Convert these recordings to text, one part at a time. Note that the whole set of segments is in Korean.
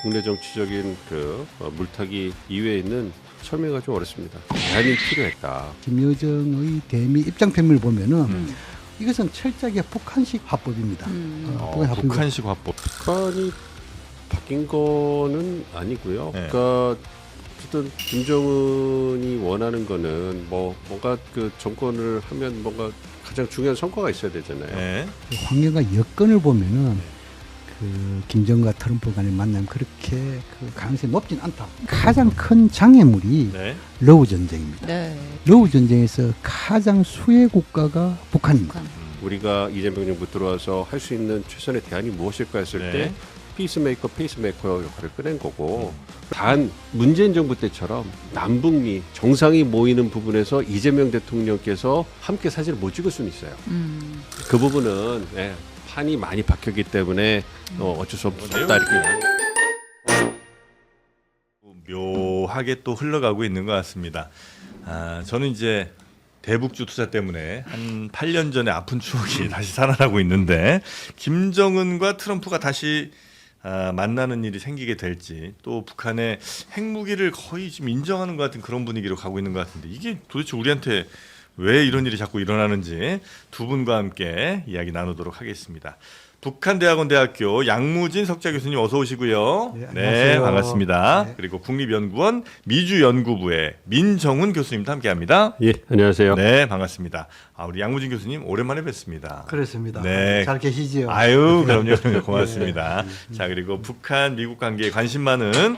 국내 정치적인 물타기 이외에 있는 설명이 좀 어렵습니다. 대안이 필요했다. 김여정의 대미 입장 표명을 보면은 이것은 철저하게 북한식 화법입니다. 북한식 화법. 북한이 바뀐 거는 아니고요. 네. 그러니까 어쨌든 김정은이 원하는 거는 뭔가 그 정권을 하면 뭔가 가장 중요한 성과가 있어야 되잖아요. 네. 환경과 여건을 보면은 그 김정은과 트럼프 간의 만남 그렇게 그 가능성이 높진 않다. 가장 큰 장애물이 네. 러우 전쟁입니다. 네. 러우 전쟁에서 가장 수혜 국가가 북한입니다. 북한. 우리가 이재명 정부 들어와서 할 수 있는 최선의 대안이 무엇일까 했을 네. 때 페이스메이커 역할을 꺼낸 거고, 단 문재인 정부 때처럼 남북미 정상이 모이는 부분에서 이재명 대통령께서 함께 사진을 못 찍을 수는 있어요. 그 부분은 판이 많이 박혔기 때문에 어쩔 수 없다 이렇게. 묘하게 또 흘러가고 있는 것 같습니다. 저는 이제 대북주 투자 때문에 한 8년 전에 아픈 추억이 다시 살아나고 있는데, 김정은과 트럼프가 다시 만나는 일이 생기게 될지, 또 북한의 핵무기를 거의 지금 인정하는 것 같은 그런 분위기로 가고 있는 것 같은데, 이게 도대체 우리한테 왜 이런 일이 자꾸 일어나는지 두 분과 함께 이야기 나누도록 하겠습니다. 북한대학원대학교 양무진 석좌 교수님 어서 오시고요. 네, 네, 안녕하세요. 반갑습니다. 네. 그리고 국립연구원 미주연구부의 민정훈 교수님도 함께합니다. 예, 안녕하세요. 네, 반갑습니다. 우리 양무진 교수님 오랜만에 뵙습니다. 그렇습니다. 네. 잘 계시지요? 아유, 그럼요. 고맙습니다. 자, 그리고 북한 미국 관계에 관심 많은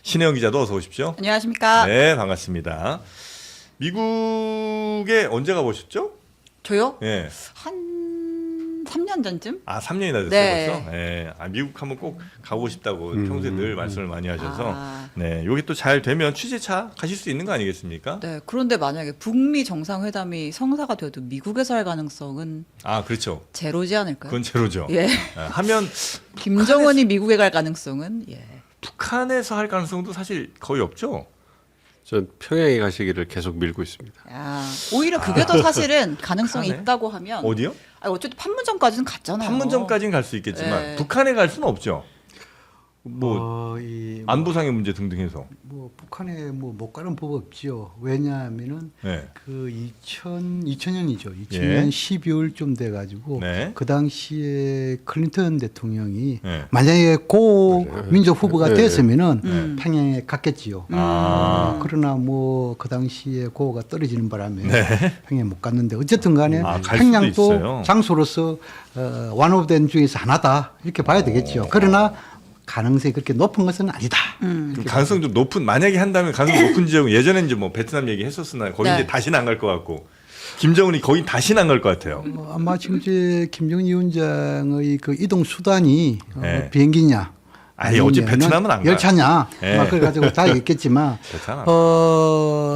신혜영 기자도 어서 오십시오. 안녕하십니까? 네, 반갑습니다. 미국에 언제 가보셨죠? 저요? 예. 한 3년 전쯤? 3년이나 됐어요, 네. 벌써? 예. 미국 한번 꼭 가고 싶다고 평소에 늘 말씀을 많이 하셔서. 아. 네. 요게 또 잘 되면 취재차 가실 수 있는 거 아니겠습니까? 네. 그런데 만약에 북미 정상회담이 성사가 돼도 미국에서 할 가능성은 그렇죠. 제로지 않을까요? 그건 제로죠. 예. 하면 김정은이 미국에 갈 가능성은 북한에서 할 가능성도 사실 거의 없죠. 전 평양에 가시기를 계속 밀고 있습니다. 오히려 그게 더 사실은 가능성이 북한에? 있다고 하면 어디요? 어쨌든 판문점까지는 갔잖아요. 판문점까지는 갈 수 있겠지만 네. 북한에 갈 수는 없죠. 이 안보상의 문제 등등 해서. 북한에 못 가는 법 없지요. 왜냐하면은 네. 그 2000년이죠. 2000년 예. 12월쯤 돼 가지고 네. 그 당시에 클린턴 대통령이 네. 만약에 고 민족 후보가 네. 됐으면은 평양에 갔겠지요. 그러나 그 당시에 고가 떨어지는 바람에 평양에 못 갔는데 어쨌든 간에 갈 수도 평양도 있어요. 장소로서 완호된 중에서 하나다 이렇게 봐야 되겠죠. 그러나 가능성이 그렇게 높은 것은 아니다. 좀 가능성 좀 높은, 만약에 한다면 가능성 높은 지역은 예전에 이제 베트남 얘기 했었으나 거기 네. 이제 다시는 안 갈 것 같고, 김정은이 거기 다시는 안 갈 것 같아요. 아마 지금 이제 김정은 위원장의 그 이동 수단이 네. 비행기냐, 어찌 아니면은 베트남은 안 가요. 열차냐, 네. 막 그래가지고 다 있겠지만, 베트남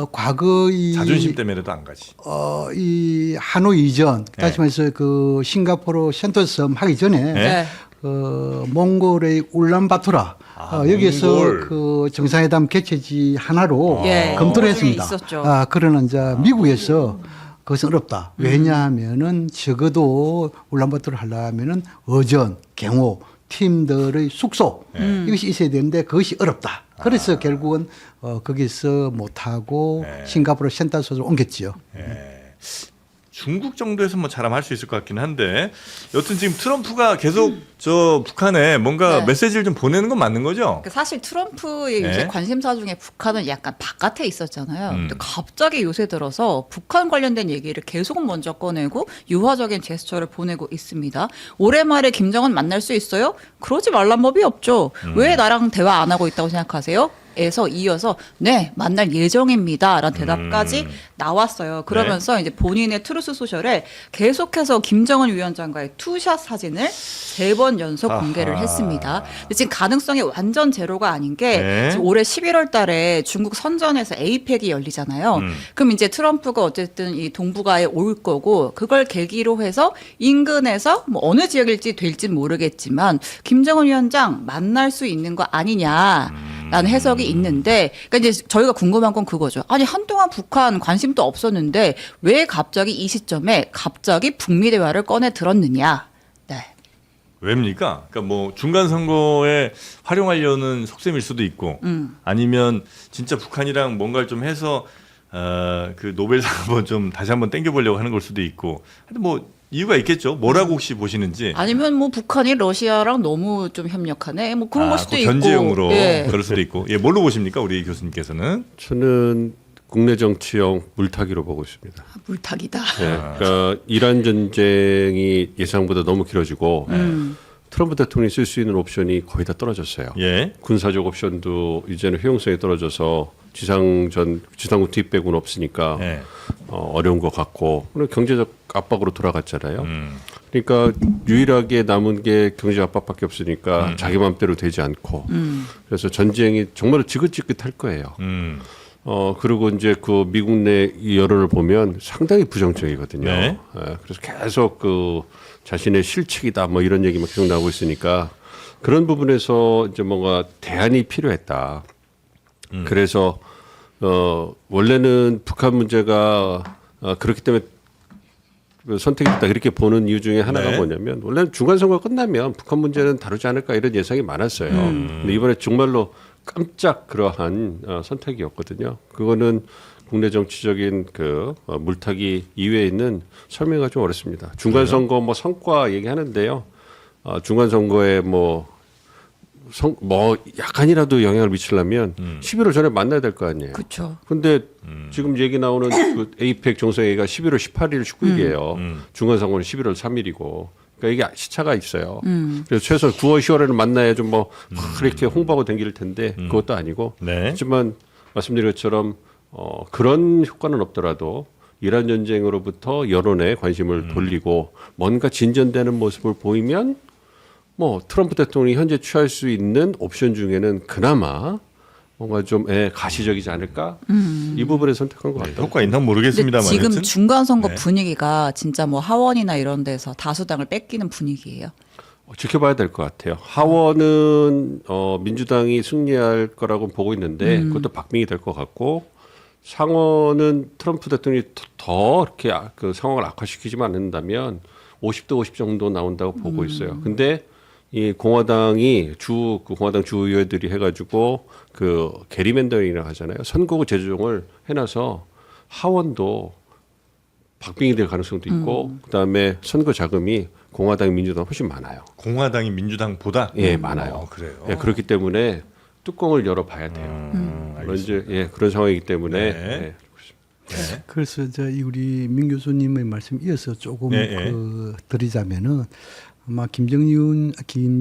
과거 자존심 때문에도 안 가지. 이 하노이 이전, 다시 말해서 그 싱가포르 센토섬 하기 전에 네. 몽골의 울란바토르 여기에서 몽골. 그 정상회담 개최지 하나로 예, 검토를 그 중에 했습니다. 있었죠. 그러나 이제 미국에서 그것은 어렵다. 왜냐하면은 적어도 울란바토르 하려면은 어전, 경호, 팀들의 숙소 이것이 있어야 되는데 그것이 어렵다. 그래서 결국은 거기서 못하고 싱가포르 센터소를 옮겼지요. 중국 정도에서 잘하면 수 있을 것 같긴 한데, 여튼 지금 트럼프가 계속 저 북한에 뭔가 네. 메시지를 좀 보내는 건 맞는 거죠? 그러니까 사실 트럼프의 네. 요새 관심사 중에 북한은 약간 바깥에 있었잖아요. 음. 근데 갑자기 요새 들어서 북한 관련된 얘기를 계속 먼저 꺼내고 유화적인 제스처를 보내고 있습니다. 올해 말에 김정은 만날 수 있어요? 그러지 말란 법이 없죠. 왜 나랑 대화 안 하고 있다고 생각하세요? 에서 이어서 네 만날 예정입니다 라는 대답까지 나왔어요. 그러면서 이제 본인의 트루스 소셜에 계속해서 김정은 위원장과의 투샷 사진을 3번 연속 공개를 했습니다. 근데 지금 가능성이 완전 제로가 아닌 게 네. 지금 올해 11월 달에 중국 선전에서 에이펙이 열리잖아요. 그럼 이제 트럼프가 어쨌든 이 동북아에 올 거고, 그걸 계기로 해서 인근에서 어느 지역일지 될진 모르겠지만 김정은 위원장 만날 수 있는 거 아니냐라는 해석이 있는데, 그러니까 이제 저희가 궁금한 건 그거죠. 아니 한동안 북한 관심도 없었는데 왜 갑자기 이 시점에 갑자기 북미 대화를 꺼내 들었느냐. 네. 왜입니까? 그러니까 뭐 중간 선거에 활용하려는 속셈일 수도 있고, 아니면 진짜 북한이랑 뭔가를 좀 해서 그 노벨상 한번 좀 다시 한번 땡겨보려고 하는 걸 수도 있고, 하여튼 뭐 이유가 있겠죠. 뭐라고 혹시 보시는지. 아니면 뭐 북한이 러시아랑 너무 좀 협력하네. 뭐 그런 걸 수도 그 있고. 견제용으로 예. 그럴 수도 있고. 예, 뭘로 보십니까, 우리 교수님께서는? 저는 국내 정치형 물타기로 보고 있습니다. 물타기다. 예, 그러니까 이란 전쟁이 예상보다 너무 길어지고 트럼프 대통령이 쓸 수 있는 옵션이 거의 다 떨어졌어요. 예. 군사적 옵션도 이제는 효용성이 떨어져서 지상군 투입백은 없으니까 예. 어려운 것 같고 그리고 경제적 압박으로 돌아갔잖아요. 그러니까 유일하게 남은 게 경제 압박밖에 없으니까 자기 마음대로 되지 않고 그래서 전쟁이 정말 지긋지긋할 거예요. 그리고 이제 그 미국 내 이 여론을 보면 상당히 부정적이거든요. 네. 예, 그래서 계속 그 자신의 실책이다 뭐 이런 얘기만 계속 나오고 있으니까 그런 부분에서 이제 뭔가 대안이 필요했다. 그래서 원래는 북한 문제가 그렇기 때문에 그 선택이 있다 이렇게 보는 이유 중에 하나가 네. 뭐냐면 원래는 중간 선거 끝나면 북한 문제는 다루지 않을까 이런 예상이 많았어요. 근데 이번에 정말로 깜짝 그러한 선택이었거든요. 그거는 국내 정치적인 그 물타기 이외에 있는 설명가 좀 어렵습니다. 중간 선거 뭐 성과 얘기하는데요. 중간 선거에 뭐 약간이라도 영향을 미치려면 11월 전에 만나야 될 거 아니에요. 그렇죠. 근데 지금 얘기 나오는 그 에이펙 정상회의가 11월 18일, 19일이에요. 중간 선거는 11월 3일이고. 그러니까 이게 시차가 있어요. 그래서 최소 9월, 10월에는 만나야 좀 뭐 그렇게 홍보하고 댕길 텐데 그것도 아니고. 네. 하지만 말씀드린 것처럼 그런 효과는 없더라도 이란 전쟁으로부터 여론에 관심을 돌리고 뭔가 진전되는 모습을 보이면 뭐 트럼프 대통령이 현재 취할 수 있는 옵션 중에는 그나마 뭔가 좀 가시적이지 않을까 이 부분에 선택한 것 같아요. 효과 있나 근데 모르겠습니다만. 지금 여튼. 중간 선거 네. 분위기가 진짜 뭐 하원이나 이런 데서 다수당을 뺏기는 분위기예요. 지켜봐야 될 것 같아요. 하원은 민주당이 승리할 거라고 보고 있는데 그것도 박빙이 될 것 같고 상원은 트럼프 대통령이 더 이렇게 그 상황을 악화시키지만 않는다면 50대 50 정도 나온다고 보고 있어요. 근데 이 공화당이 공화당 주의회들이 해가지고 그 게리맨더링이라고 하잖아요. 선거구 재조정을 해놔서 하원도 박빙이 될 가능성도 있고 그다음에 선거 자금이 공화당, 민주당 훨씬 많아요. 공화당이 민주당보다 예, 많아요. 그래요. 예, 그렇기 때문에 뚜껑을 열어봐야 돼요. 물론 이제 그런 상황이기 때문에 네. 네. 그래서 우리 민 교수님의 말씀 이어서 조금 드리자면은 아마 김정일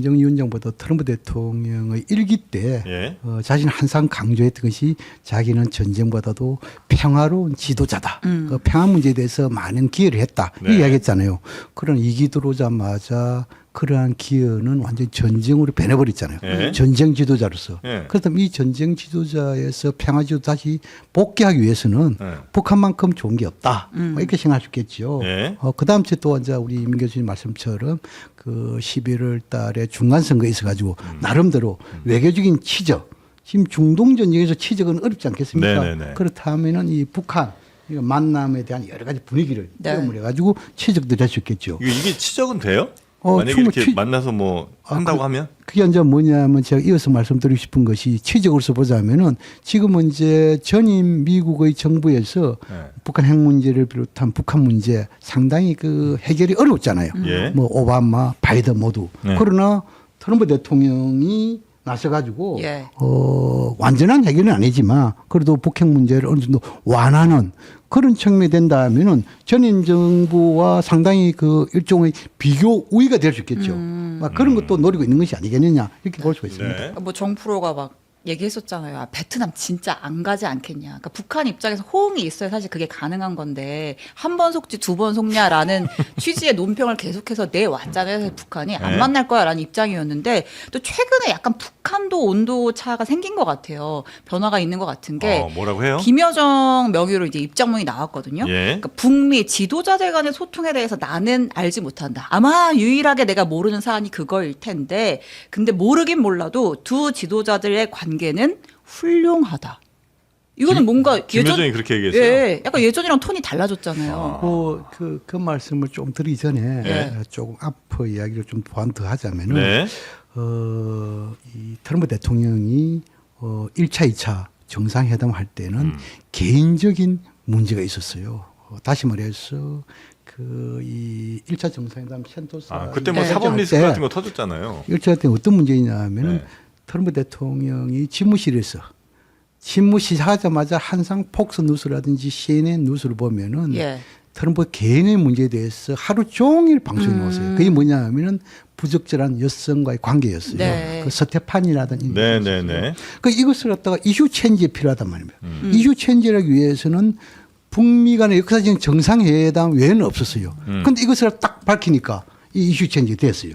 위원장보다 트럼프 대통령의 일기 때 예. 자신 항상 강조했던 것이 자기는 전쟁보다도 평화로운 지도자다. 그 평화 문제에 대해서 많은 기여를 했다. 네. 이 이야기했잖아요. 그런 이기 들어오자마자 그러한 기여는 완전히 전쟁으로 변해버렸잖아요. 네. 전쟁 지도자로서. 네. 그렇다면 이 전쟁 지도자에서 평화 지도 다시 복귀하기 위해서는 네. 북한만큼 좋은 게 없다. 이렇게 생각할 수 있겠죠. 네. 그 다음 주에 또 이제 우리 민 교수님 말씀처럼 그 11월 달에 중간 선거에 있어가지고 나름대로 외교적인 치적, 지금 중동 전쟁에서 치적은 어렵지 않겠습니까? 네네네. 그렇다면은 이 북한 이거 만남에 대한 여러 가지 분위기를 네. 때문에 가지고 치적도 될 수 있겠죠. 이게 치적은 돼요? 만약에 충분히 이렇게 만나서 뭐 한다고 하면? 그게 이제 뭐냐면 제가 이어서 말씀드리고 싶은 것이 치적으로서 보자면은 지금은 이제 전임 미국의 정부에서 네. 북한 핵 문제를 비롯한 북한 문제 상당히 그 해결이 어렵잖아요. 예. 뭐 오바마, 바이든 모두. 네. 그러나 트럼프 대통령이 나서가지고 예. 완전한 해결은 아니지만 그래도 북핵 문제를 어느 정도 완화하는 그런 측면이 된다면은 전임 정부와 상당히 그 일종의 비교 우위가 될 수 있겠죠. 막 그런 것도 노리고 있는 것이 아니겠느냐 이렇게 볼 수가 있습니다. 네. 뭐 정프로가 막 얘기했었잖아요. 아, 베트남 진짜 안 가지 않겠냐. 그러니까 북한 입장에서 호응이 있어야 사실 그게 가능한 건데 한 번 속지 두 번 속냐라는 취지의 논평을 계속해서 내왔잖아요. 북한이 안 네. 만날 거야라는 입장이었는데 또 최근에 약간 북한도 온도 차가 생긴 것 같아요. 변화가 있는 것 같은 게 뭐라고 해요? 김여정 명의로 이제 입장문이 나왔거든요. 예. 그러니까 북미 지도자들 간의 소통에 대해서 나는 알지 못한다. 아마 유일하게 내가 모르는 사안이 그거일 텐데, 근데 모르긴 몰라도 두 지도자들의 관계는 훌륭하다. 이거는 뭔가 김여정이 그렇게 얘기했어요. 예, 약간 예전이랑 톤이 달라졌잖아요. 그 말씀을 좀 드리기 전에 네. 조금 앞 이야기를 좀 보완 더 하자면은 네. 이 트럼프 대통령이 1차, 2차 정상회담 할 때는 개인적인 문제가 있었어요. 다시 말해서 이 1차 정상회담 센토사 그때 뭐 네. 사법 리스크 때 같은 거 터졌잖아요. 1차 때 어떤 문제냐면은 네. 트럼프 대통령이 집무실에서 집무 시작하자마자 한상 폭스 뉴스라든지 CNN 뉴스를 보면은 예. 트럼프 개인의 문제에 대해서 하루 종일 방송이 나왔어요. 그게 뭐냐 하면은 부적절한 여성과의 관계였어요. 네. 그 서태판이라든지. 네네네. 그 이것을 갖다가 이슈 체인지에 필요하단 말입니다. 이슈 체인지를 하기 위해서는 북미 간의 역사적인 정상회담 외에는 없었어요. 그런데 이것을 딱 밝히니까 이 이슈 체인지 됐어요.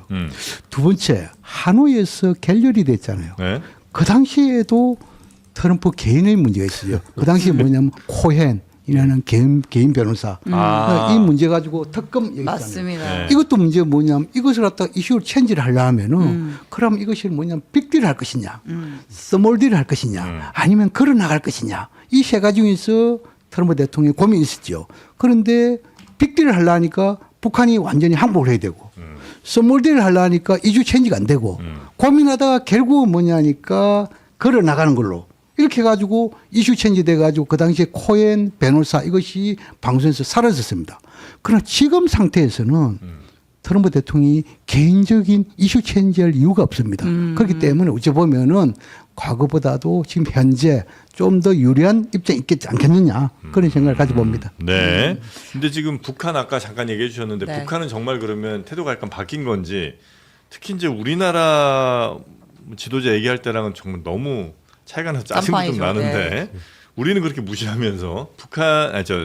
두 번째, 하노이에서 결렬이 됐잖아요. 네. 그 당시에도 트럼프 개인의 문제가 있어요. 그 당시에 뭐냐면 코헨이라는 개인 변호사. 이 문제 가지고 특검 얘기 있잖아요. 맞습니다. 네. 이것도 문제가 뭐냐면 이것을 갖다가 이슈를 체인지를 하려면은 그럼 이것이 뭐냐면 빅딜을 할 것이냐, 스몰딜을 할 것이냐, 아니면 걸어 나갈 것이냐. 이 세 가지 중에서 트럼프 대통령이 고민이 있었죠. 그런데 빅딜을 하려니까 북한이 완전히 항복을 해야 되고 스몰딜을 하려니까 이슈 체인지가 안 되고 고민하다가 결국은 뭐냐니까 걸어 나가는 걸로. 이렇게 해가지고 이슈 체인지 돼가지고 그 당시에 코엔 변호사 이것이 방송에서 사라졌습니다. 그러나 지금 상태에서는 트럼프 대통령이 개인적인 이슈 체인지할 이유가 없습니다. 그렇기 때문에 어찌 보면은 과거보다도 지금 현재 좀 더 유리한 입장이 있겠지 않겠느냐 그런 생각을 가져봅니다. 네. 근데 지금 북한 아까 잠깐 얘기해 주셨는데 네. 북한은 정말 그러면 태도가 약간 바뀐 건지 특히 이제 우리나라 지도자 얘기할 때랑은 정말 너무 차이가 나서 짜증도 좀 깜판이죠. 나는데 네. 우리는 그렇게 무시하면서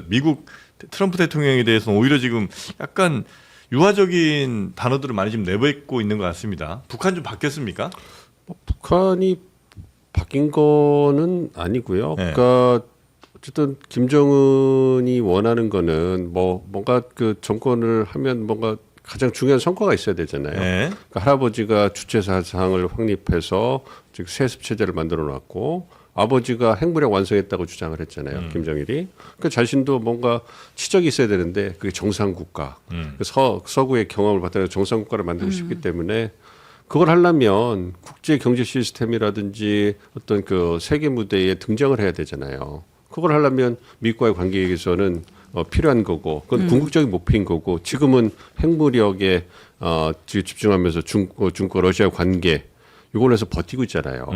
미국 트럼프 대통령에 대해서는 오히려 지금 약간 유화적인 단어들을 많이 지금 내뱉고 있는 것 같습니다. 북한 좀 바뀌었습니까? 북한이 바뀐 거는 아니고요. 네. 그러니까 어쨌든 김정은이 원하는 거는 뭔가 그 정권을 하면 뭔가 가장 중요한 성과가 있어야 되잖아요. 네. 그러니까 할아버지가 주체사상을 확립해서 즉 세습 체제를 만들어 놨고 아버지가 핵무력 완성했다고 주장을 했잖아요. 김정일이. 그러니까 자신도 뭔가 치적이 있어야 되는데 그게 정상국가. 서구의 경험을 바탕으로 정상국가를 만들고 싶기 때문에 그걸 하려면 국제 경제 시스템이라든지 어떤 그 세계 무대에 등장을 해야 되잖아요. 그걸 하려면 미국과의 관계에서는 필요한 거고, 그건 궁극적인 목표인 거고, 지금은 핵무력에 집중하면서 중국 러시아 관계 이걸로 해서 버티고 있잖아요.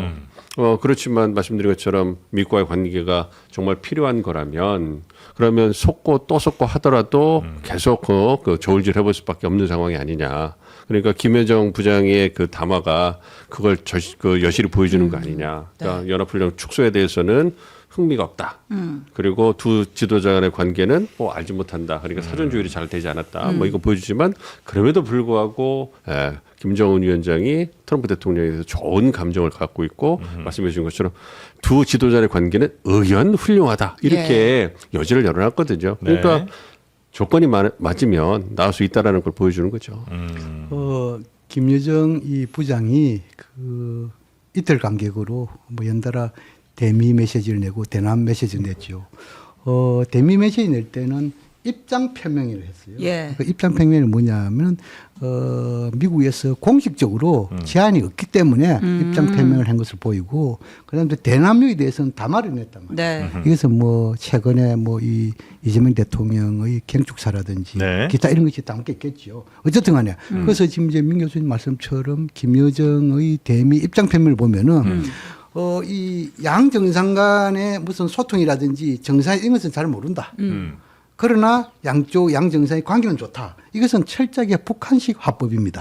그렇지만 말씀드린 것처럼 미국과의 관계가 정말 필요한 거라면 그러면 속고 또 속고 하더라도 계속 그 저울질 해볼 수밖에 없는 상황이 아니냐. 그러니까 김여정 부장의 그 담화가 그걸 여실히 보여주는 거 아니냐. 그러니까 네. 연합훈련 축소에 대해서는 흥미가 없다. 그리고 두 지도자 간의 관계는 알지 못한다. 그러니까 사전 조율이 잘 되지 않았다. 이거 보여주지만 그럼에도 불구하고 김정은 위원장이 트럼프 대통령에 대해서 좋은 감정을 갖고 있고 말씀해 주신 것처럼 두 지도자 간의 관계는 의연 훌륭하다. 이렇게 여지를 열어놨거든요. 그러니까 네. 조건이 맞으면 나올 수 있다라는 걸 보여주는 거죠. 김여정 이 부장이 이틀 간격으로 연달아 대미 메시지를 내고 대남 메시지를 냈죠. 대미 메시지 낼 때는 입장 표명을 했어요. 예. 그 입장 표명이 뭐냐면 미국에서 공식적으로 제한이 없기 때문에 입장 표명을 한 것을 보이고 그다음에 대남용에 대해서는 담화를 냈단 말이에요. 네. 이것은 최근에 이 이재명 대통령의 경축사라든지 네. 기타 이런 것이 담겨 있겠죠. 어쨌든 간에 그래서 지금 이제 민 교수님 말씀처럼 김여정의 대미 입장 표명을 보면은 이 양 정상 간의 무슨 소통이라든지 정상 이런 것은 잘 모른다. 그러나 양 정상의 관계는 좋다. 이것은 철저하게 북한식 화법입니다.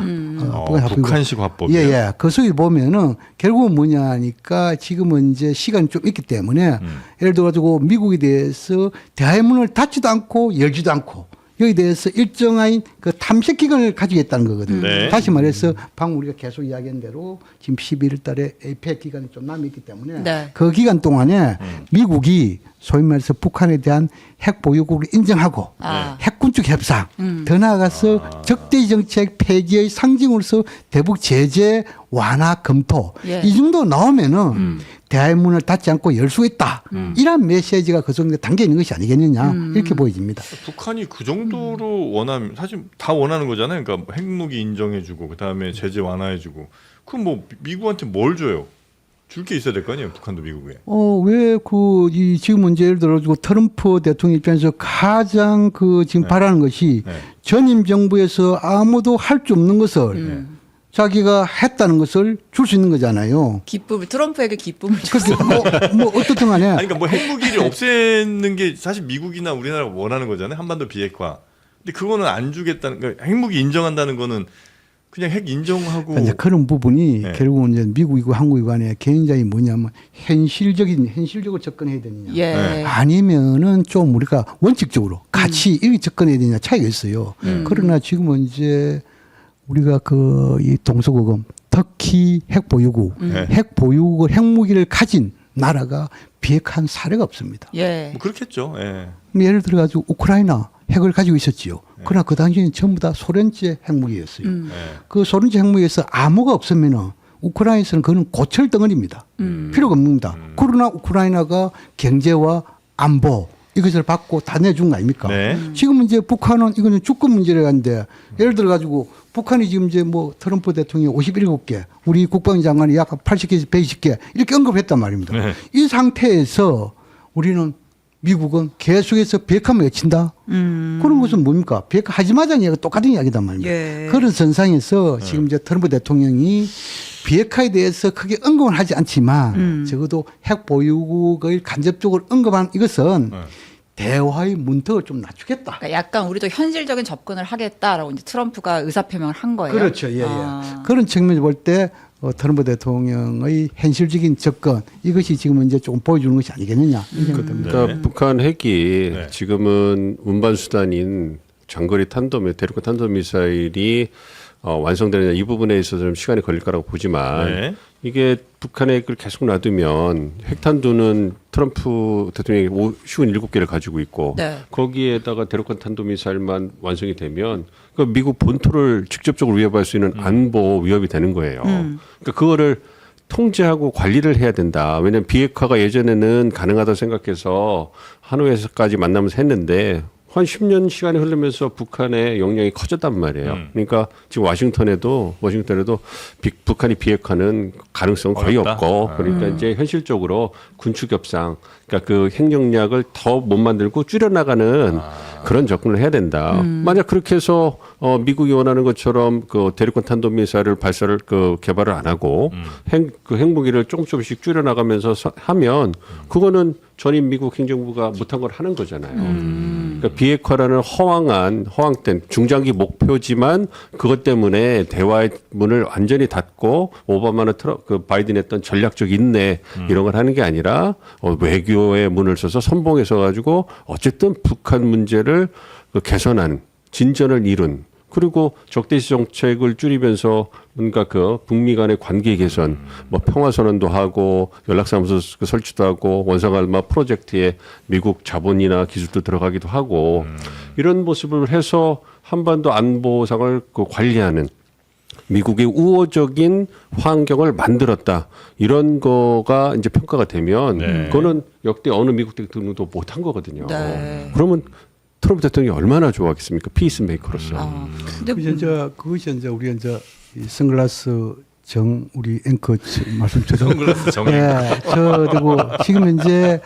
북한식 화법이요? 예, 예. 그 속에 보면은 결국은 뭐냐 하니까 지금은 이제 시간이 좀 있기 때문에 예를 들어가지고 미국에 대해서 대화의 문을 닫지도 않고 열지도 않고 여기에 대해서 일정한 그 탐색 기간을 가지겠다는 거거든요. 네. 다시 말해서 방금 우리가 계속 이야기한 대로 지금 11월 달에 에이펙 기간이 좀 남아있기 때문에 네. 그 기간 동안에 미국이 소위 말해서 북한에 대한 핵 보유국을 인정하고 핵군축 협상 더 나아가서 적대지 정책 폐기의 상징으로서 대북 제재 완화 검토 예. 이 정도 나오면은 대화의 문을 닫지 않고 열 수 있다. 이런 메시지가 그 정도에 담겨 있는 것이 아니겠느냐 이렇게 보여집니다. 북한이 그 정도로 원하면 사실 다 원하는 거잖아요. 그러니까 뭐 핵무기 인정해주고 그다음에 제재 완화해주고 그럼 뭐 미국한테 뭘 줘요? 줄 게 있어야 될 거 아니에요, 북한도 미국에. 왜 이 지금 문제 예를 들어가지고 트럼프 대통령 입장에서 가장 지금 바라는 것이 네. 전임 정부에서 아무도 할 수 없는 것을 자기가 했다는 것을 줄 수 있는 거잖아요. 기쁨을 트럼프에게 기쁨을 그렇게 줬어. 뭐 어떻든 간에 아니 그러니까 뭐 핵무기를 없애는 게 사실 미국이나 우리나라가 원하는 거잖아요. 한반도 비핵화. 근데 그거는 안 주겠다는 그러니까 핵무기 인정한다는 거는 그냥 핵 인정하고 이제 그런 부분이 네. 결국은 이제 미국이고 한국이고 간에 굉장히 뭐냐면 현실적으로 접근해야 되느냐. 예. 네. 아니면은 좀 우리가 원칙적으로 같이 이렇게 접근해야 되냐 차이가 있어요. 그러나 지금은 이제 우리가 이 동서고금 특히 핵 보유국, 핵 보유국 핵무기를 가진 나라가 비핵화한 사례가 없습니다. 예. 뭐 그렇겠죠. 예. 예를 들어 가지고 우크라이나 핵을 가지고 있었지요. 그러나 그 당시에는 전부 다 소련제 핵무기였어요. 예. 그 소련제 핵무기에서 암호가 없으면은 우크라이나에서는 그는 고철 덩어리입니다. 필요가 없습니다. 그러나 우크라이나가 경제와 안보 이것을 받고 다 내준 거 아닙니까? 네. 지금 이제 북한은 이거는 주권 문제를 하는데 예를 들어 가지고 북한이 지금 이제 뭐 트럼프 대통령이 57개, 우리 국방장관이 약 80개에서 120개 이렇게 언급했단 말입니다. 네. 이 상태에서 우리는 미국은 계속해서 비핵화만 외친다. 그런 것은 뭡니까? 비핵화하지 마자는 이야기가 똑같은 이야기단 말입니다. 예. 그런 선상에서 지금 이제 트럼프 대통령이 비핵화에 대해서 크게 언급은 하지 않지만 적어도 핵 보유국을 간접적으로 언급한 이것은 대화의 문턱을 좀 낮추겠다. 그러니까 약간 우리도 현실적인 접근을 하겠다라고 이제 트럼프가 의사표명을 한 거예요. 그렇죠. 예, 예. 아. 그런 측면에서 볼 때 트럼프 대통령의 현실적인 접근 이것이 지금 이제 조금 보여주는 것이 아니겠느냐 이 생각됩니다. 그러니까 북한 핵이 네. 지금은 운반 수단인 장거리 대륙간 탄도미사일이 완성되느냐 이 부분에 있어서 좀 시간이 걸릴 거라고 보지만 네. 이게 북한의 핵을 계속 놔두면 핵탄두는 트럼프 대통령이 57개를 가지고 있고 네. 거기에다가 대륙간 탄도미사일만 완성이 되면 그 미국 본토를 직접적으로 위협할 수 있는 안보 위협이 되는 거예요. 그러니까 그거를 통제하고 관리를 해야 된다. 왜냐하면 비핵화가 예전에는 가능하다 생각해서 하노이에서까지 만나면서 했는데 한 10년 시간이 흐르면서 북한의 역량이 커졌단 말이에요. 그러니까 지금 워싱턴에도 북한이 비핵화는 가능성은 거의 어렵다? 없고 그러니까 이제 현실적으로 군축협상 그러니까 그 핵력량을 더 못 만들고 줄여나가는 그런 접근을 해야 된다. 만약 그렇게 해서 미국이 원하는 것처럼 그 대륙간 탄도미사일을 개발을 안 하고 핵무기를 조금씩 줄여나가면서 하면 그거는 전임 미국 행정부가 못한 걸 하는 거잖아요. 그러니까 비핵화라는 허황된 중장기 목표지만 그것 때문에 대화의 문을 완전히 닫고 오바마나 바이든 했던 전략적 인내 이런 걸 하는 게 아니라 외교의 문을 써서 선봉에 서가지고 어쨌든 북한 문제를 개선하는 진전을 이룬 그리고 적대시 정책을 줄이면서 뭔가 북미 간의 관계 개선, 뭐 평화선언도 하고 연락사무소 설치도 하고 원상할마 프로젝트에 미국 자본이나 기술도 들어가기도 하고 이런 모습을 해서 한반도 안보상을 관리하는 미국의 우호적인 환경을 만들었다. 이런 거가 이제 평가가 되면 네. 그거는 역대 어느 미국 대통령도 못한 거거든요. 네. 그러면 트럼프 대통령이 얼마나 좋아하겠습니까? 피스메이커로서. 근데 그것이 이제 우리 이제 이 선글라스 우리 앵커 말씀처럼 선글라스 정리. 예, 그리고 지금 이제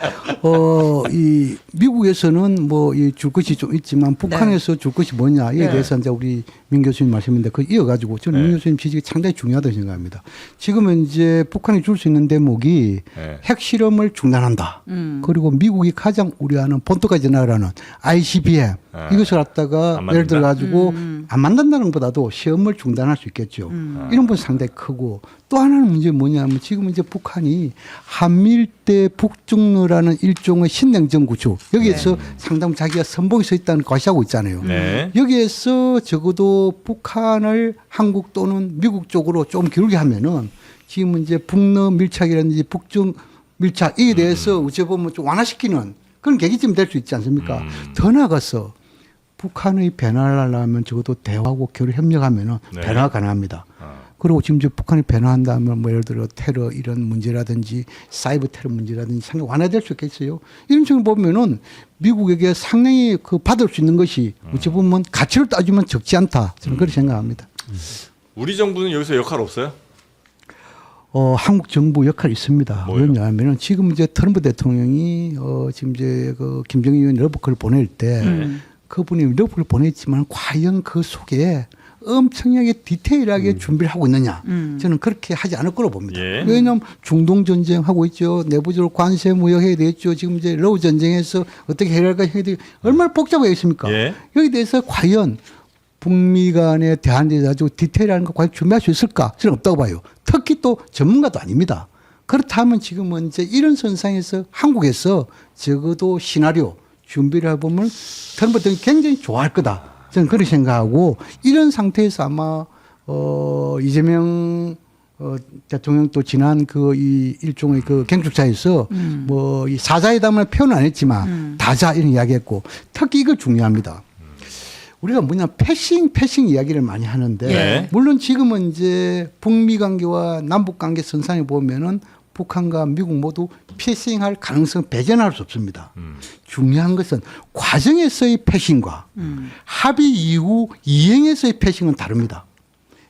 이 미국에서는 뭐 줄 것이 좀 있지만 북한에서 줄 것이 뭐냐 이에 네. 대해서 이제 우리 민 교수님 말씀인데 그 이어가지고 저는 민 교수님 지적이 상당히 중요하다고 생각합니다. 지금은 이제 북한이 줄 수 있는 대목이 네. 핵실험을 중단한다. 그리고 미국이 가장 우려하는 본토까지 나가라는 ICBM 이것을 갖다가 안 예를 들어 가지고 만든다? 안 만든다는 것보다도 시험을 중단할 수 있겠죠. 이런 건 상당히 크고 또 하나는 문제 뭐냐면 지금 이제 북한이 한미일대 북중로라는 일종의 신냉전 구조 여기에서 상당 자기가 선봉에 서 있다는 과시하고 있잖아요. 네. 여기에서 적어도 북한을 한국 또는 미국 쪽으로 좀 기울게 하면은 지금 이제 북러 밀착이라든지 북중 밀착 이에 대해서 어찌 보면 좀 완화시키는 그런 계기점이 될 수 있지 않습니까? 더 나아가서 북한의 변화를 하려면 적어도 대화하고 교류 협력하면은 네. 변화가 가능합니다. 그리고 지금 이제 북한이 변화한다면 뭐 예를 들어 테러 이런 문제라든지 사이버 테러 문제라든지 상당히 완화될 수 있겠어요. 이런 측면 보면은 미국에게 상당히 그 받을 수 있는 것이 어찌 보면 가치를 따지면 적지 않다. 저는 그렇게 생각합니다. 우리 정부는 여기서 역할 없어요? 한국 정부 역할이 있습니다. 뭐요? 왜냐하면 지금 이제 트럼프 대통령이 지금 이제 그 김정일 위원 러브콜을 보낼 때 그분이 러브콜을 보냈지만 과연 그 속에 엄청나게 디테일하게 준비를 하고 있느냐. 저는 그렇게 하지 않을 거로 봅니다. 예. 왜냐하면 중동 전쟁 하고 있죠. 내부적으로 관세 무역해야 되겠죠. 지금 이제 러우 전쟁에서 어떻게 해결할까 해야 되겠죠. 얼마나 복잡하겠습니까? 예. 여기 대해서 과연 북미 간에 대한 아주 디테일한 거 과연 준비할 수 있을까? 저는 없다고 봐요. 특히 또 전문가도 아닙니다. 그렇다면 지금은 이제 이런 선상에서 한국에서 적어도 시나리오 준비를 해보면 트럼프 대통령이 굉장히 좋아할 거다. 저는 그렇게 생각하고 이런 상태에서 아마 이재명 대통령 또 지난 그 이 일종의 그 경축사에서 뭐 이 사자회담을 표현 안 했지만 다자 이런 이야기했고 특히 이거 중요합니다. 우리가 뭐냐 패싱 이야기를 많이 하는데 네. 물론 지금은 이제 북미 관계와 남북 관계 선상에 보면은 북한과 미국 모두 패싱할 가능성 배제할 수 없습니다. 중요한 것은 과정에서의 패싱과 합의 이후 이행에서의 패싱은 다릅니다.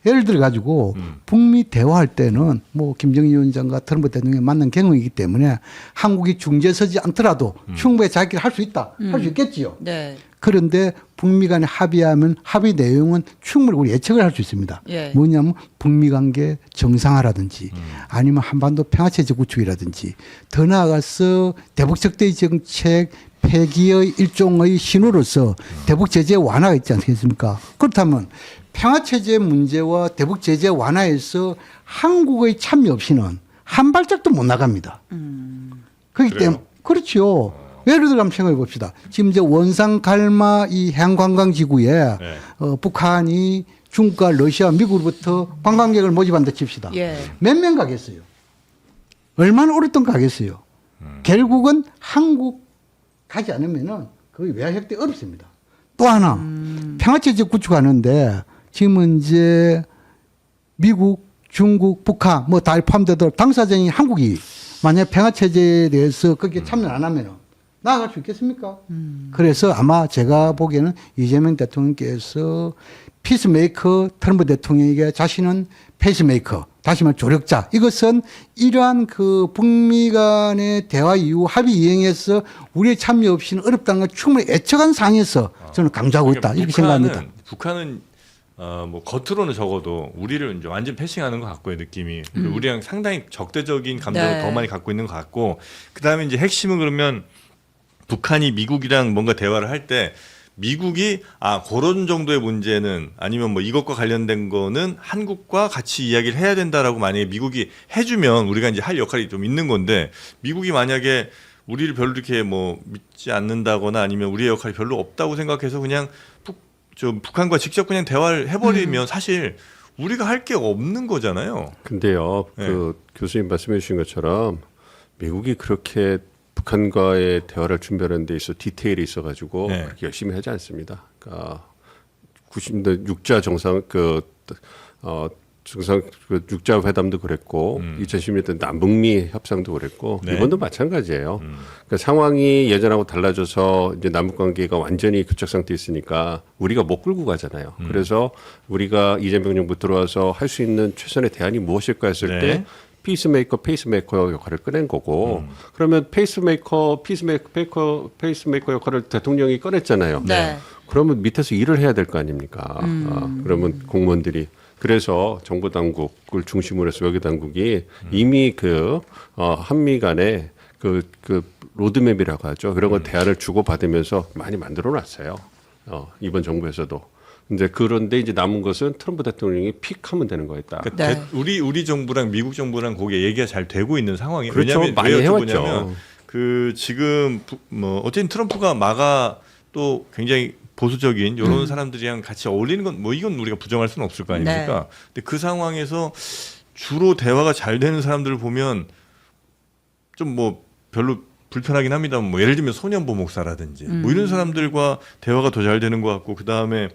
예를 들어 가지고 북미 대화할 때는 뭐 김정일 위원장과 트럼프 대통령이 만난 경험이기 때문에 한국이 중재 서지 않더라도 충분히 자기를 할 수 있다. 할 수 있겠지요. 네. 그런데 북미 간에 합의하면 합의 내용은 충분히 우리 예측을 할 수 있습니다. 예. 뭐냐면 북미 관계 정상화라든지 아니면 한반도 평화체제 구축이라든지 더 나아가서 대북적대의 정책 폐기의 일종의 신호로서 대북 제재 완화가 있지 않겠습니까? 그렇다면 평화체제 문제와 대북 제재 완화에서 한국의 참여 없이는 한 발짝도 못 나갑니다. 그렇기 그래요? 때문에 그렇죠. 예를 들어 한번 생각해 봅시다. 지금 이제 원산 갈마 이 해양관광 지구에 네. 북한이 중국과 러시아, 미국으로부터 관광객을 모집한다 칩시다. 예. 몇 명 가겠어요? 얼마나 오랫동안 가겠어요? 결국은 한국 가지 않으면은 거의 외화협대 어렵습니다. 또 하나 평화체제 구축하는데 지금은 이제 미국, 중국, 북한 뭐 다 포함되도록 당사자인 한국이 만약 평화체제에 대해서 거기에 참여 안 하면은 나아갈 수 있겠습니까? 그래서 아마 제가 보기에는 이재명 대통령께서 피스메이커 트럼프 대통령에게 자신은 페이스메이커 다시 말해 조력자 이것은 이러한 그 북미 간의 대화 이후 합의 이행에서 우리의 참여 없이는 어렵다는 걸 충분히 예측한 상황에서 저는 강조하고 있다 이렇게 생각합니다. 북한은 뭐 겉으로는 적어도 우리를 이제 완전 패싱하는 것 같고요 느낌이 우리랑 상당히 적대적인 감정을 네. 더 많이 갖고 있는 것 같고 그 다음에 이제 핵심은 그러면 북한이 미국이랑 뭔가 대화를 할 때 미국이 그런 정도의 문제는 아니면 뭐 이것과 관련된 거는 한국과 같이 이야기를 해야 된다라고 만약에 미국이 해주면 우리가 이제 할 역할이 좀 있는 건데 미국이 만약에 우리를 별로 이렇게 뭐 믿지 않는다거나 아니면 우리의 역할이 별로 없다고 생각해서 그냥 북한과 직접 그냥 대화를 해버리면 사실 우리가 할 게 없는 거잖아요. 근데요, 네. 그 교수님 말씀해 주신 것처럼 미국이 그렇게 북한과의 대화를 준비하는 데 있어 디테일이 있어가지고 네. 그렇게 열심히 하지 않습니다. 그러니까 90년대 육자 정상 정상 그 육자 회담도 그랬고 2010년대 남북미 협상도 그랬고 네. 이번도 마찬가지예요. 그러니까 상황이 예전하고 달라져서 이제 남북 관계가 완전히 교착 상태에 있으니까 우리가 못 끌고 가잖아요. 그래서 우리가 이재명 정부 들어와서 할 수 있는 최선의 대안이 무엇일까 했을 네. 때 페이스메이커 역할을 꺼낸 거고 그러면 페이스메이커 역할을 대통령이 꺼냈잖아요. 네. 그러면 밑에서 일을 해야 될 거 아닙니까? 그러면 공무원들이 그래서 정부 당국을 중심으로 해서 외교 당국이 이미 한미 간에 그 로드맵이라고 하죠. 그런 거 대안을 주고 받으면서 많이 만들어 놨어요. 이번 정부에서도. 그런데 이제 남은 것은 트럼프 대통령이 픽하면 되는 거였다. 그러니까 네. 우리 정부랑 미국 정부랑 거기에 얘기가 잘 되고 있는 상황이에요. 그렇죠. 왜냐하면 많이 왜 해왔죠. 여쭤보냐면 지금 뭐 어쨌든 트럼프가 마가 또 굉장히 보수적인 이런 사람들이랑 같이 어울리는 건 뭐 이건 우리가 부정할 수는 없을 거 아닙니까? 근데 그 상황에서 주로 대화가 잘 되는 사람들을 보면 좀 뭐 별로 불편하긴 합니다만 뭐 예를 들면 소년보 목사라든지 뭐 이런 사람들과 대화가 더 잘 되는 것 같고 그 다음에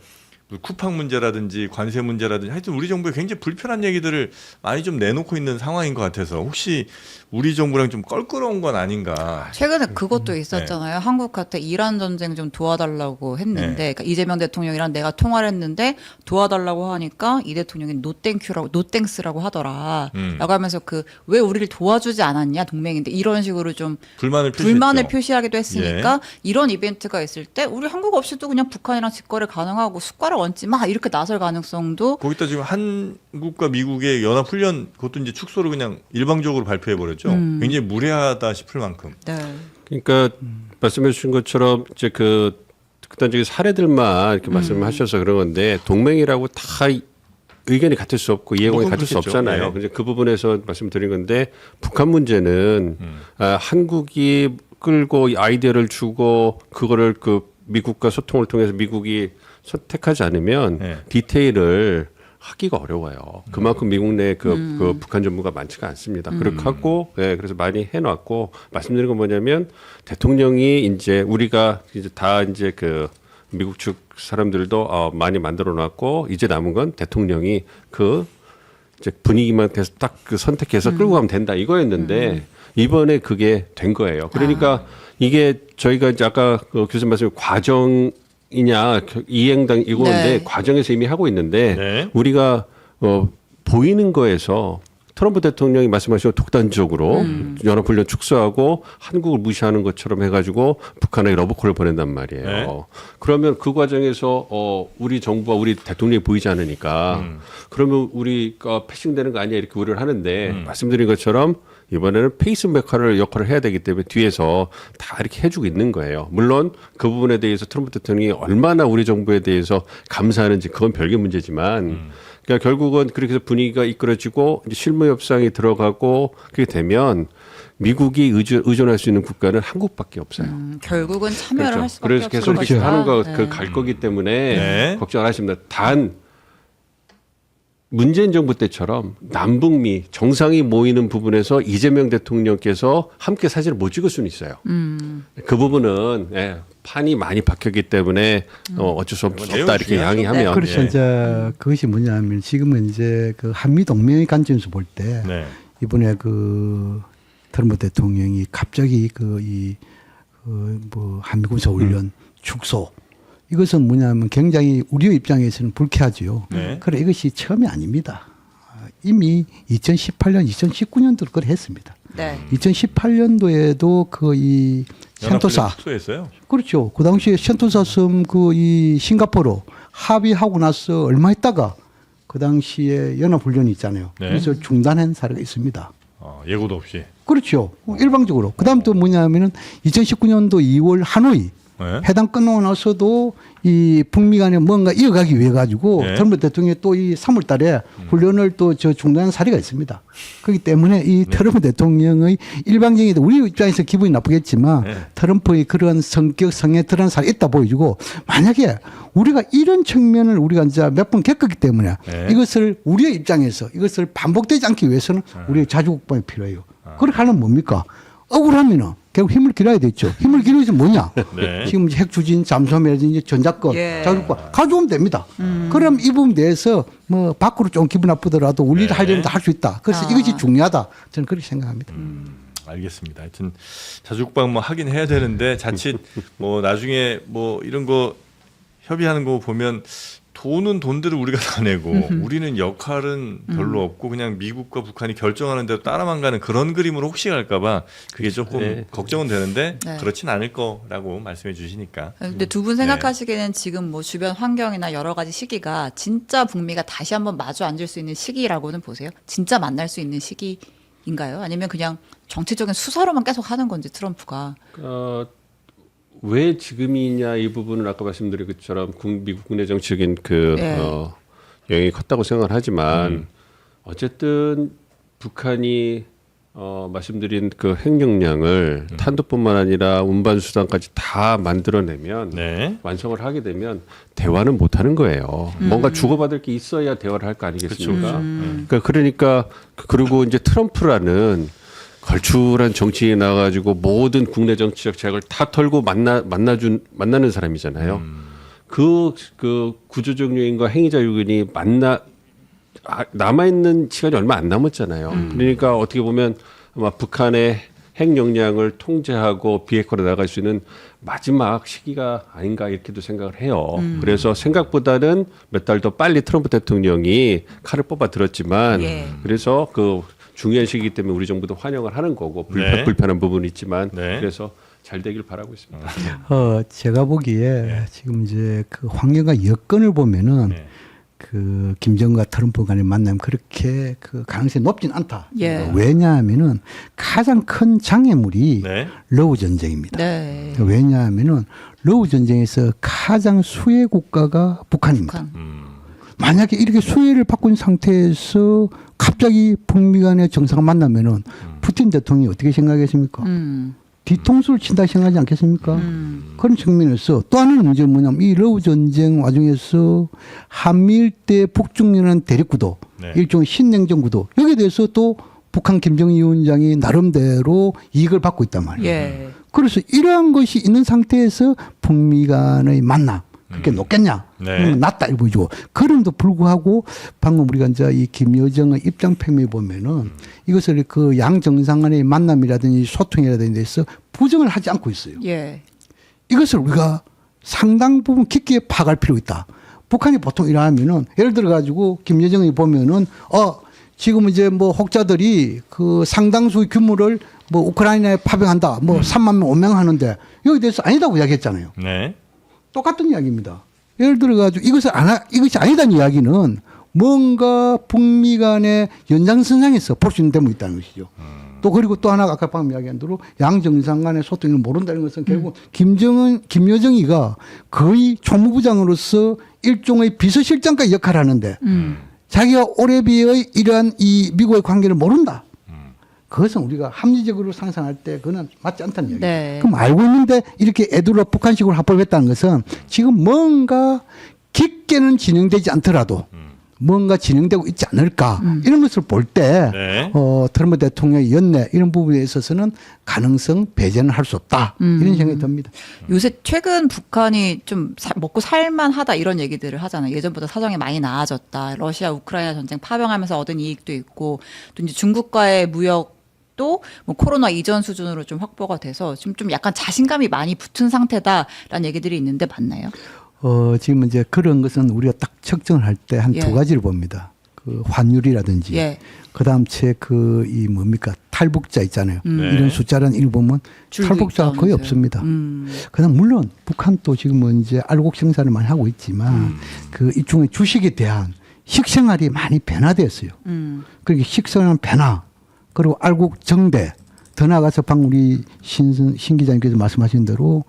쿠팡 문제라든지 관세 문제라든지 하여튼 우리 정부에 굉장히 불편한 얘기들을 많이 좀 내놓고 있는 상황인 것 같아서 혹시 우리 정부랑 좀 껄끄러운 건 아닌가. 최근에 그것도 있었잖아요. 한국한테 이란 전쟁 좀 도와달라고 했는데 그러니까 이재명 대통령이랑 내가 통화를 했는데 도와달라고 하니까 이 대통령이 노땡큐라고 노땡스라고 하더라. 라고 하면서 그 왜 우리를 도와주지 않았냐 동맹인데 이런 식으로 좀 불만을 표시하기도 했으니까 이런 이벤트가 있을 때 우리 한국 없이도 그냥 북한이랑 직거래 가능하고 숟가락 얹지 마 이렇게 나설 가능성도 거기다 지금 한국과 미국의 연합훈련 그것도 이제 축소를 그냥 일방적으로 발표해 버렸죠. 굉장히 무례하다 싶을 만큼. 네. 그러니까 말씀해 주신 것처럼 이제 그 극단적인 사례들만 이렇게 말씀하셔서 그런 건데 동맹이라고 다 의견이 같을 수 없고 이해관이 같을 수 그렇겠죠. 없잖아요. 네. 이제 그 부분에서 말씀드린 건데 북한 문제는 한국이 끌고 아이디어를 주고 그거를 그 미국과 소통을 통해서 미국이 선택하지 않으면 네. 디테일을 하기가 어려워요. 그만큼 미국 내 그 북한 전무가 많지가 않습니다. 그렇게 하고, 예, 그래서 많이 해놨고, 말씀드린 건 뭐냐면, 대통령이 이제 우리가 이제 다 이제 그 미국 측 사람들도 많이 만들어 놨고, 이제 남은 건 대통령이 그 이제 분위기만 계속 딱 그 선택해서 끌고 가면 된다 이거였는데, 이번에 그게 된 거예요. 그러니까 이게 저희가 이제 아까 그 교수님 말씀 과정이냐 이행당 이거인데 네. 과정에서 이미 하고 있는데 네. 우리가 보이는 거에서 트럼프 대통령이 말씀하신 독단적으로 연합훈련 축소하고 한국을 무시하는 것처럼 해가지고 북한에 러브콜을 보낸단 말이에요. 네. 그러면 그 과정에서 우리 정부와 우리 대통령이 보이지 않으니까 그러면 우리가 패싱되는 거 아니야 이렇게 우려를 하는데 말씀드린 것처럼 이번에는 페이스메이커를 역할을 해야 되기 때문에 뒤에서 다 이렇게 해주고 있는 거예요. 물론 그 부분에 대해서 트럼프 대통령이 얼마나 우리 정부에 대해서 감사하는지 그건 별개 문제지만 그러니까 결국은 그렇게 해서 분위기가 이끌어지고 이제 실무 협상이 들어가고 그렇게 되면 미국이 의존할 수 있는 국가는 한국밖에 없어요. 결국은 참여를 할 수밖에 그래서 없을 계속 그렇게 것이다. 하는 거 네. 그 갈 거기 때문에 네. 걱정 안 하십니다. 단 문재인 정부 때처럼 남북미 정상이 모이는 부분에서 이재명 대통령께서 함께 사진을 못 찍을 수는 있어요. 그 부분은 판이 많이 박혔기 때문에 어쩔 수 없다 이렇게 중요하죠. 양해하면 그래서 예. 이제 그것이 뭐냐면 지금은 이제 그 한미 동맹의 관점에서 볼 때 네. 이번에 그 트럼프 대통령이 갑자기 뭐 한미 군사 훈련 축소 이것은 뭐냐면 굉장히 우리 입장에서는 불쾌하지요. 네. 그래 이것이 처음이 아닙니다. 이미 2018년, 2019년도로 그걸 했습니다. 네. 2018년도에도 그 이 센토사 축소했어요. 그렇죠. 그 당시에 센토사 섬 그 이 싱가포르 합의하고 나서 얼마 있다가 그 당시에 연합훈련이 있잖아요. 네. 그래서 중단한 사례가 있습니다. 예고도 없이. 그렇죠. 일방적으로. 그 다음 또 뭐냐면은 2019년도 2월 하노이 네. 회담 끝나고 나서도 이 북미 간에 뭔가 이어가기 위해 가지고 네. 트럼프 대통령이 또 이 3월 달에 훈련을 또 중단한 사례가 있습니다. 그렇기 때문에 이 트럼프 대통령의 일방적인 우리 입장에서 기분이 나쁘겠지만 네. 트럼프의 그런 성격, 성에 드러난 사례 있다 보여주고 만약에 우리가 이런 측면을 우리가 이제 몇 번 겪었기 때문에 네. 이것을 우리의 입장에서 이것을 반복되지 않기 위해서는 우리의 자주국방이 필요해요. 그렇게 하려면 뭡니까? 억울하면은 결국 힘을 기울여야 되죠. 힘을 기울여서 뭐냐? 네. 지금 핵 추진 잠수함이라든지 전자권, 예. 자주국방 가져오면 됩니다. 그럼 이 부분에 대해서 뭐 밖으로 좀 기분 나쁘더라도 우리를 네. 하려면 할 수 있다. 그래서 이것이 중요하다. 저는 그렇게 생각합니다. 알겠습니다. 하여튼 자주국방 뭐 하긴 해야 되는데 자칫 뭐 나중에 뭐 이런 거 협의하는 거 보면 돈은 돈대로 우리가 다 내고 우리는 역할은 별로 없고 그냥 미국과 북한이 결정하는 대로 따라만 가는 그런 그림으로 혹시 갈까봐 그게 조금 네. 걱정은 되는데 네. 그렇진 않을 거라고 말씀해 주시니까. 근데 두 분 생각하시기에는 지금 뭐 주변 환경이나 여러 가지 시기가 진짜 북미가 다시 한번 마주 앉을 수 있는 시기라고는 보세요? 진짜 만날 수 있는 시기인가요? 아니면 그냥 정치적인 수사로만 계속 하는 건지 트럼프가. 왜 지금이냐 이 부분은 아까 말씀드린 것처럼 미국 국내 정치적인 그 네. 영향이 컸다고 생각을 하지만 어쨌든 북한이 말씀드린 그 핵력량을 탄도뿐만 아니라 운반 수단까지 다 만들어내면 네. 완성을 하게 되면 대화는 못 하는 거예요. 뭔가 주고받을 게 있어야 대화를 할 거 아니겠습니까? 그러니까 그리고 이제 트럼프라는 걸출한 정치인이 나와가지고 모든 국내 정치적 제약을 다 털고 만나는 사람이잖아요. 그 구조적 요인과 행위자 요인이 남아 있는 시간이 얼마 안 남았잖아요. 그러니까 어떻게 보면 아마 북한의 핵 역량을 통제하고 비핵화로 나갈 수 있는 마지막 시기가 아닌가 이렇게도 생각을 해요. 그래서 생각보다는 몇 달 더 빨리 트럼프 대통령이 칼을 뽑아 들었지만 예. 그래서 그 중요한 시기이기 때문에 우리 정부도 환영을 하는 거고 네. 불편한 부분이 있지만 네. 그래서 잘 되길 바라고 있습니다. 제가 보기에 지금 이제 그 환경과 여건을 보면은 네. 그 김정은과 트럼프 간의 만남 그렇게 그 가능성이 높진 않다. 예. 왜냐하면은 가장 큰 장애물이 네. 러우 전쟁입니다. 네. 왜냐하면은 러우 전쟁에서 가장 수혜 국가가 북한입니다. 북한. 만약에 이렇게 수혜를 받고 있는 상태에서 갑자기 북미 간의 정상을 만나면은 푸틴 대통령이 어떻게 생각하겠습니까? 뒤통수를 친다 생각하지 않겠습니까? 그런 측면에서 또 하나는 문제는 뭐냐면 이 러우 전쟁 와중에서 한미일 대 북중연한 대립구도 네. 일종의 신냉전 구도 여기에 대해서 또 북한 김정일 위원장이 나름대로 이익을 받고 있단 말이에요. 예. 그래서 이러한 것이 있는 상태에서 북미 간의 만남 그렇게 높겠냐? 네. 낮다 이거 보이죠. 그럼에도 불구하고 방금 우리가 이제 이 김여정의 입장 표명에 보면은 이것을 그 양 정상 간의 만남이라든지 소통이라든지 해서 부정을 하지 않고 있어요. 예. 이것을 우리가 상당 부분 깊게 파악할 필요가 있다. 북한이 보통 이러하면은 예를 들어 가지고 김여정이 보면은 지금 이제 뭐 혹자들이 그 상당수의 규모를 뭐 우크라이나에 파병한다. 뭐 3만 명, 5명 하는데 여기 대해서 아니다고 이야기했잖아요. 네. 똑같은 이야기입니다. 예를 들어 가지고 이것이 아니다는 이야기는 뭔가 북미 간의 연장선상에서 볼 수 있는 대목이 있다는 것이죠. 또 그리고 또 하나 아까 방금 이야기한 대로 양 정상 간의 소통을 모른다는 것은 결국 김여정이가 거의 총무부장으로서 일종의 비서실장까지 역할을 하는데 자기가 오래비의 이러한 이 미국의 관계를 모른다. 그것은 우리가 합리적으로 상상할 때 그건 맞지 않다는 얘기죠. 네. 그럼 알고 있는데 이렇게 애들로 북한식으로 합법했다는 것은 지금 뭔가 깊게는 진행되지 않더라도 뭔가 진행되고 있지 않을까 이런 것을 볼 때 네. 트럼프 대통령의 연내 이런 부분에 있어서는 가능성 배제는 할 수 없다 이런 생각이 듭니다. 요새 최근 북한이 좀 먹고 살만하다 이런 얘기들을 하잖아요. 예전보다 사정이 많이 나아졌다. 러시아 우크라이나 전쟁 파병하면서 얻은 이익도 있고 또 이제 중국과의 무역도 뭐 코로나 이전 수준으로 좀 확보가 돼서 지금 좀 약간 자신감이 많이 붙은 상태다라는 얘기들이 있는데 맞나요? 지금 이제 그런 것은 우리가 딱 측정을 할 때 한 두 예. 가지를 봅니다. 그 환율이라든지 예. 그다음 이 뭡니까 탈북자 있잖아요. 네. 이런 숫자는 일 보면 줄고 탈북자가 거의 있다면서요. 없습니다. 그다음 물론 북한도 지금 이제 알곡 생산을 많이 하고 있지만 그 일종의 주식에 대한 식생활이 많이 변화되었어요. 그렇게 식생활 변화 그리고 알곡 정배 더 나아가서 방금 우리 신 기자님께서 말씀하신 대로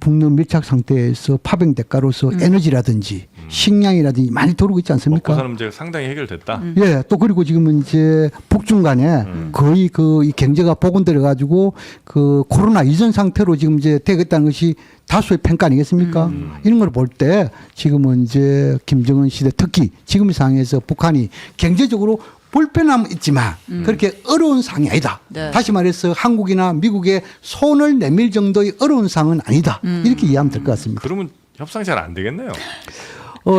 북러 밀착 상태에서 파병 대가로서 에너지라든지 식량이라든지 많이 들어오고 있지 먹고 않습니까? 사는 문제가 상당히 해결됐다. 예, 또 그리고 지금은 이제 북중 간에 거의 이 경제가 복원되어 가지고 그 코로나 이전 상태로 지금 이제 되겠다는 것이 다수의 평가 아니겠습니까? 이런 걸 볼 때 지금은 이제 김정은 시대 특히 지금 상황에서 북한이 경제적으로 불편함은 있지만 그렇게 어려운 상황이 아니다. 네. 다시 말해서 한국이나 미국에 손을 내밀 정도의 어려운 상황은 아니다. 이렇게 이해하면 될 것 같습니다. 그러면 협상이 잘 안 되겠네요.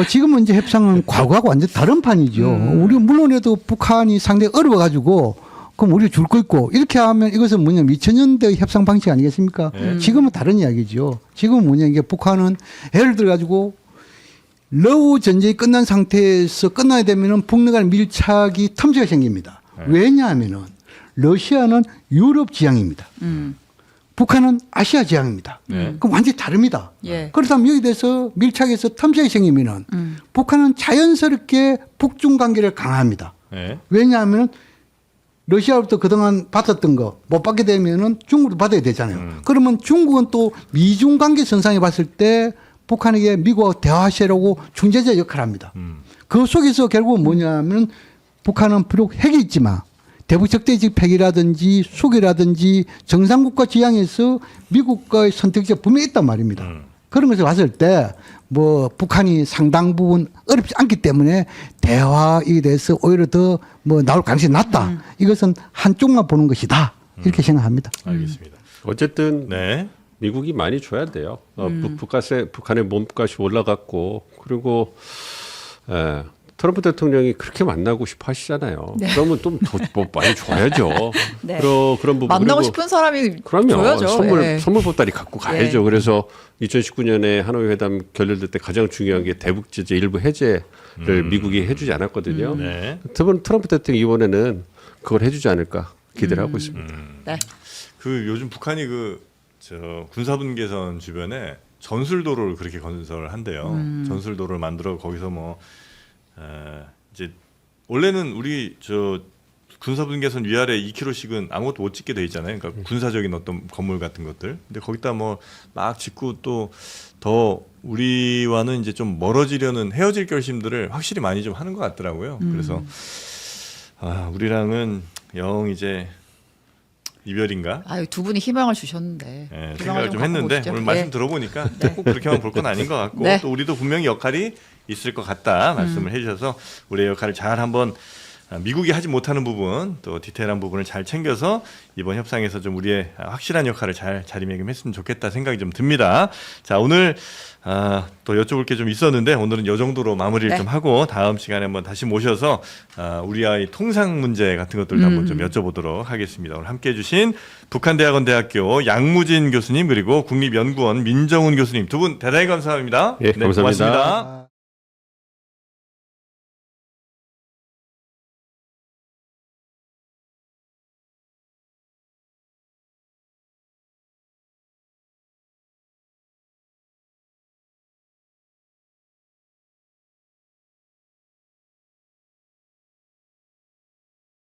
지금은 이제 협상은 과거하고 완전 다른 판이죠. 우리 물론에도 북한이 상당히 어려워가지고 그럼 우리가 줄 거 있고 이렇게 하면 이것은 뭐냐면 2000년대 협상 방식 아니겠습니까? 지금은 다른 이야기죠. 지금은 뭐냐 이게 북한은 예를 들어 가지고 러우 전쟁이 끝난 상태에서 끝나야 되면은 북러 간 밀착이 텀지가 생깁니다. 왜냐하면은 러시아는 유럽 지향입니다. 북한은 아시아 지향입니다. 그럼 완전히 다릅니다. 예. 그렇다면 여기 대해서 밀착해서 텀지가 생기면은 북한은 자연스럽게 북중 관계를 강화합니다. 네. 왜냐하면 러시아로부터 그동안 받았던 거 못 받게 되면은 중국도 받아야 되잖아요. 그러면 중국은 또 미중 관계 선상에 봤을 때 북한에게 미국하고 대화하시라고 중재자 역할을 합니다. 그 속에서 결국은 뭐냐면 북한은 비록 핵이 있지만 대북 적대적 핵이라든지 수기라든지 정상국가 지향에서 미국과의 선택지가 분명히 있단 말입니다. 그런 것을 봤을 때 뭐 북한이 상당 부분 어렵지 않기 때문에 대화에 대해서 오히려 더 뭐 나올 가능성이 낮다. 이것은 한쪽만 보는 것이다. 이렇게 생각합니다. 알겠습니다. 어쨌든 네. 미국이 많이 줘야 돼요. 북한의 몸값이 올라갔고 그리고 트럼프 대통령이 그렇게 만나고 싶어 하시잖아요. 네. 그러면 좀 더 많이 줘야죠. 네. 그런 부분 만나고 그리고 싶은 사람이 그럼요. 줘야죠. 선물 보따리 갖고 가야죠. 예. 그래서 2019년에 하노이 회담 결렬될 때 가장 중요한 게 대북 제재 일부 해제를 미국이 해주지 않았거든요. 네. 트럼프 대통령 이번에는 그걸 해주지 않을까 기대를 하고 있습니다. 네. 그 요즘 북한이 저 군사분계선 주변에 전술도로를 그렇게 건설한대요. 전술도로를 만들어 거기서 이제 원래는 우리 저 군사분계선 위아래 2km씩은 아무것도 못 짓게 돼 있잖아요. 그러니까 군사적인 어떤 건물 같은 것들. 근데 거기다 막 짓고 또 더 우리와는 이제 좀 멀어지려는 헤어질 결심들을 확실히 많이 좀 하는 것 같더라고요. 그래서 우리랑은 영 이제 이별인가? 아유, 두 분이 희망을 주셨는데. 예, 희망을 생각을 좀 갖고 했는데 보시죠. 오늘 네. 말씀 들어보니까 꼭 그렇게만 볼 건 아닌 것 같고 네. 또 우리도 분명히 역할이 있을 것 같다 말씀을 해주셔서 우리의 역할을 잘 한번 미국이 하지 못하는 부분 또 디테일한 부분을 잘 챙겨서 이번 협상에서 좀 우리의 확실한 역할을 잘 자리매김했으면 좋겠다 생각이 좀 듭니다. 자 오늘 또 여쭤볼 게 좀 있었는데 오늘은 이 정도로 마무리를 네. 좀 하고 다음 시간에 한번 다시 모셔서 우리와의 통상 문제 같은 것들도 한번 좀 여쭤보도록 하겠습니다. 오늘 함께해 주신 북한대학원대학교 양무진 교수님 그리고 국립연구원 민정훈 교수님 두 분 대단히 감사합니다. 예, 감사합니다. 고맙습니다.